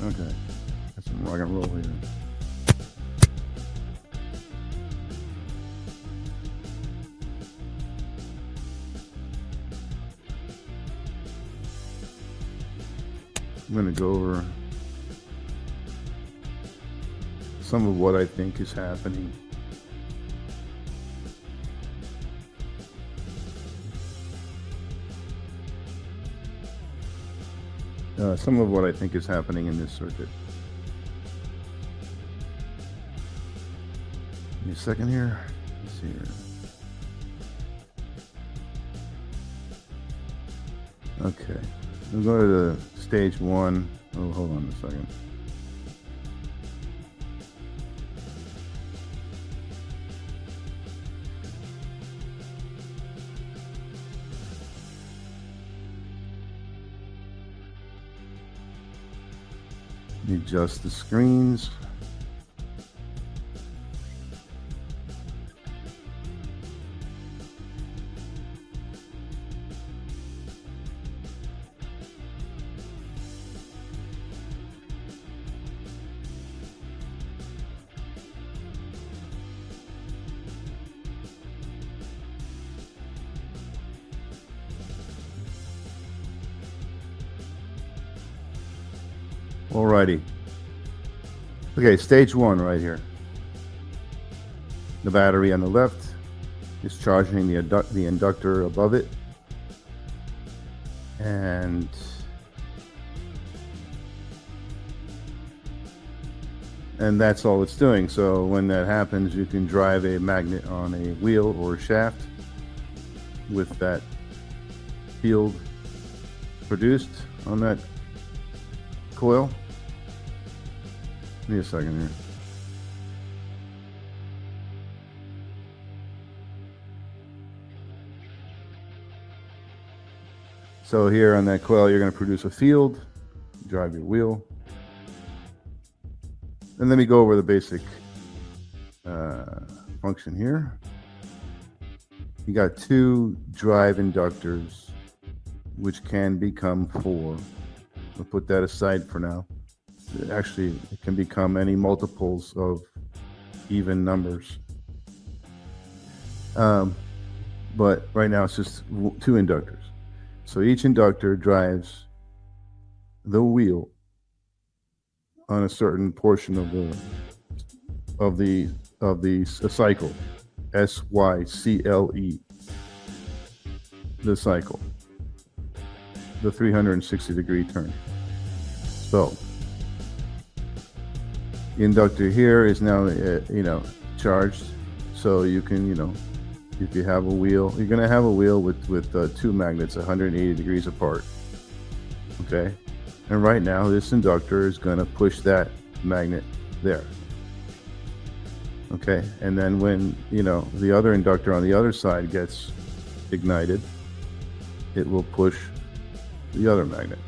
Okay, got some rock and roll here. I'm going to go over some of what I think is happening. Some of what I think is happening in this circuit. Give me a second here. Let's see here. Okay, we'll go to the stage 1. Oh, hold on a second. Adjust the screens. Alrighty. Okay, stage 1 right here. The battery on the left is charging the inductor above it. And that's all it's doing. So when that happens, you can drive a magnet on a wheel or a shaft with that field produced on that coil. Give me a second here. So here on that coil, you're going to produce a field, drive your wheel. And let me go over the basic function here. You got 2 drive inductors, which can become 4. We'll put that aside for now. Actually, it can become any multiples of even numbers. But right now it's just 2 inductors. So each inductor drives the wheel on a certain portion of the cycle, SYCLE, the cycle, the 360-degree turn. So the inductor here is now charged, so you can if you have a wheel, you're going to have a wheel with 2 magnets 180 degrees apart. Okay, and right now this inductor is going to push that magnet there. Okay, and then when the other inductor on the other side gets ignited, it will push the other magnet.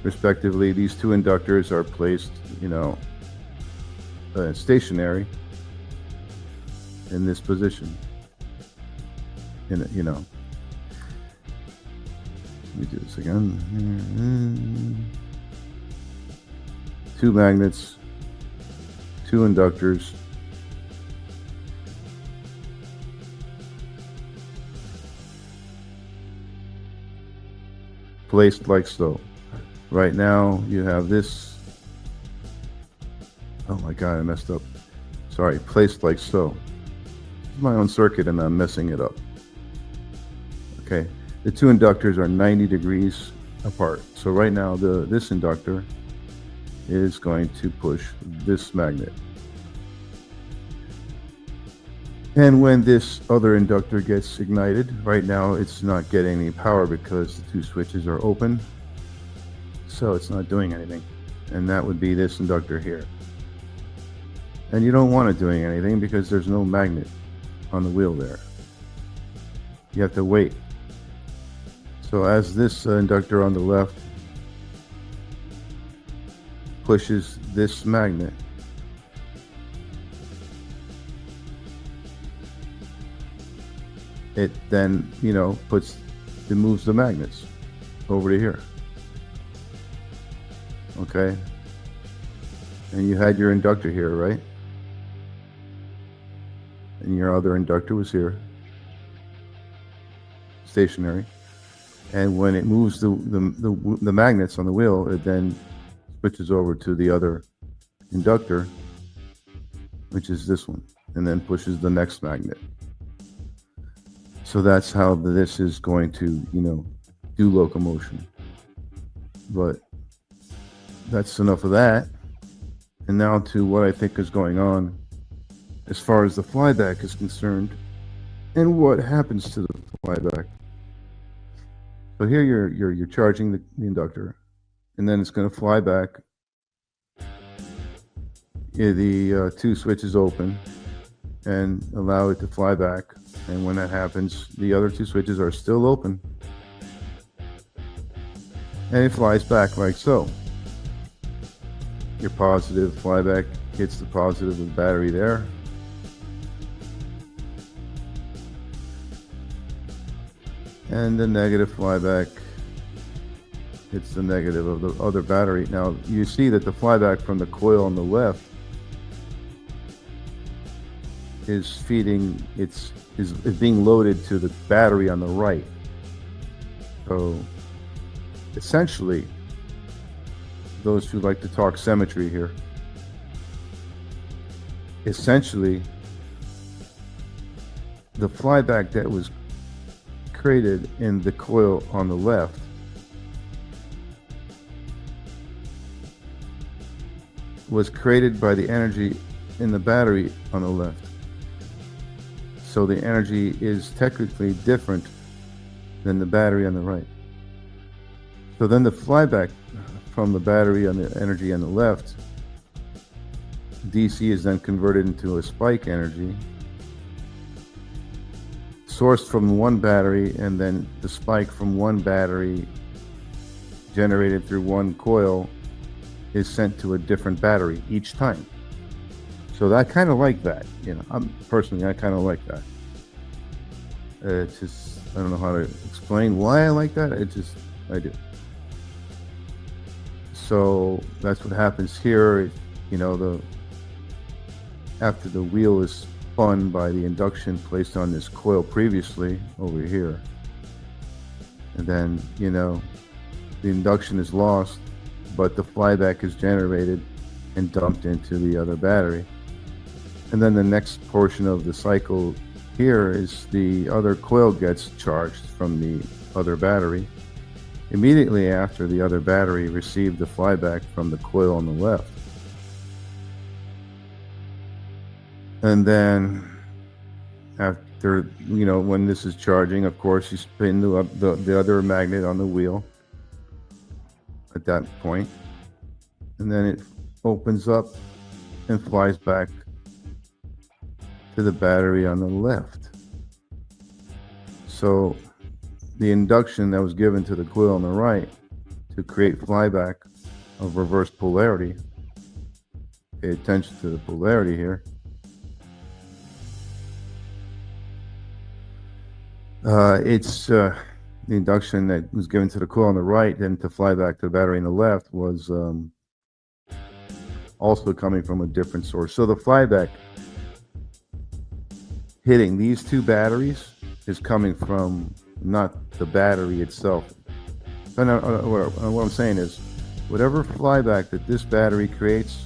Respectively, these 2 inductors are placed stationary in this position. Let me do this again. 2 magnets, 2 inductors, placed like so. Right now you have this. Oh my God, I messed up. Sorry, placed like so. This is my own circuit and I'm messing it up. Okay, the 2 inductors are 90 degrees apart. So right now this inductor is going to push this magnet. And when this other inductor gets ignited, right now it's not getting any power because the 2 switches are open. So it's not doing anything. And that would be this inductor here. And you don't want it doing anything because there's no magnet on the wheel there. You have to wait. So as this inductor on the left pushes this magnet, it then moves the magnets over to here. okay? And you had your inductor here, right? And your other inductor was here, stationary. And when it moves the magnets on the wheel, it then switches over to the other inductor, which is this one, and then pushes the next magnet. So that's how this is going to, you know, do locomotion. But that's enough of that. And now to what I think is going on as far as the flyback is concerned and what happens to the flyback. So here you're charging the inductor, and then it's going to fly back. The two switches open and allow it to fly back, and when that happens, the other two switches are still open, and it flies back like so. Your positive flyback hits the positive of the battery there. And the negative flyback hits the negative of the other battery. Now you see that the flyback from the coil on the left is feeding, is being loaded to the battery on the right. So essentially, those who like to talk symmetry here, essentially the flyback that was created in the coil on the left was created by the energy in the battery on the left. So the energy is technically different than the battery on the right. So then the flyback from the battery on the energy on the left, DC is then converted into a spike energy sourced from one battery, and then the spike from one battery generated through one coil is sent to a different battery each time. So I kind of like that, you know. I kind of like that. It's just, I don't know how to explain why I like that. I do. So that's what happens here. You know, after the wheel is spun by the induction placed on this coil previously over here, and then, you know, the induction is lost, but the flyback is generated and dumped into the other battery. And then the next portion of the cycle here is the other coil gets charged from the other battery immediately after the other battery received the flyback from the coil on the left. And then after, you know, when this is charging, of course, you spin the other magnet on the wheel at that point, and then it opens up and flies back to the battery on the left. So the induction that was given to the coil on the right to create flyback of reverse polarity, pay attention to the polarity here, the induction that was given to the coil on the right and to fly back to the battery on the left was also coming from a different source. So the flyback hitting these two batteries is coming from not the battery itself. So now, what I'm saying is, whatever flyback that this battery creates,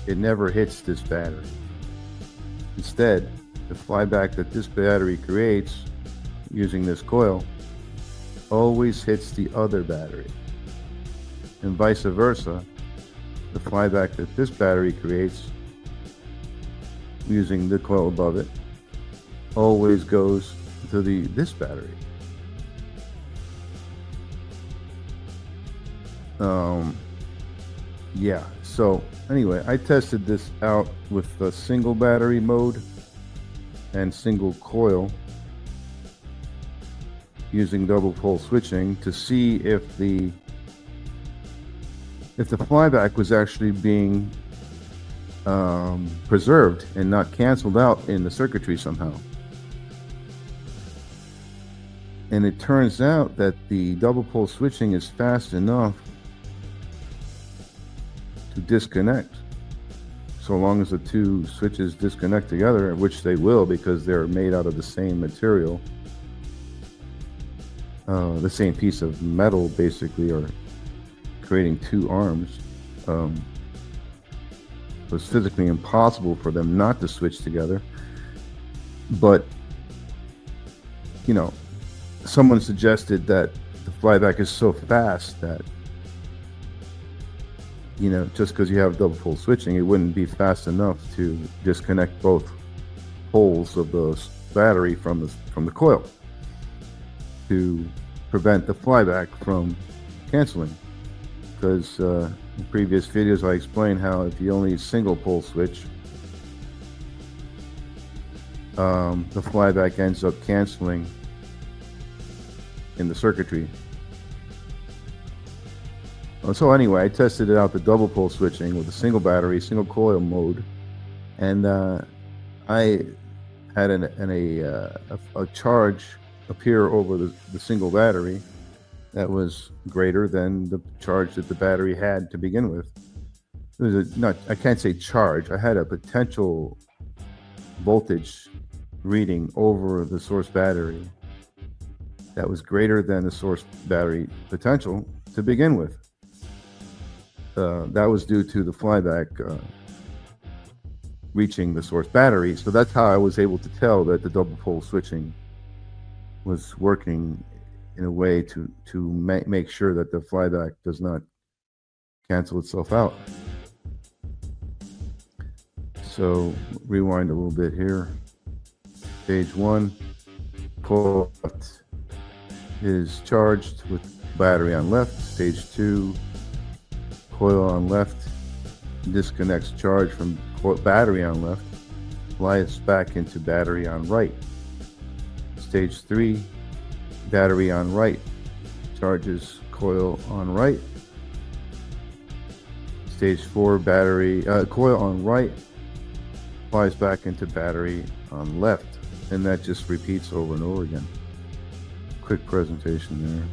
it never hits this battery. Instead, the flyback that this battery creates using this coil always hits the other battery, and vice versa. The flyback that this battery creates using the coil above it always goes to this battery. Yeah, so anyway, I tested this out with the single battery mode and single coil using double pole switching to see if the flyback was actually being preserved and not canceled out in the circuitry somehow. And it turns out that the double pole switching is fast enough to disconnect. So long as the two switches disconnect together, which they will because they're made out of the same material, the same piece of metal basically, or creating two arms. It was physically impossible for them not to switch together. But, you know, someone suggested that the flyback is so fast that, you know, just because you have double pole switching, it wouldn't be fast enough to disconnect both poles of the battery from the coil to prevent the flyback from canceling. Because in previous videos I explained how if you only single pole switch, the flyback ends up canceling in the circuitry. So anyway, I tested it out, the double pole switching with a single battery, single coil mode, and I had a charge appear over the single battery that was greater than the charge that the battery had to begin with. It was I can't say charge, I had a potential voltage reading over the source battery that was greater than the source battery potential to begin with. That was due to the flyback reaching the source battery. So that's how I was able to tell that the double pole switching was working in a way to make sure that the flyback does not cancel itself out. So rewind a little bit here. Stage 1, coil left is charged with battery on left. Stage 2, coil on left disconnects charge from battery on left, flies back into battery on right. Stage 3, battery on right charges coil on right. Stage 4, battery coil on right flies back into battery on left, and that just repeats over and over again. Quick presentation there.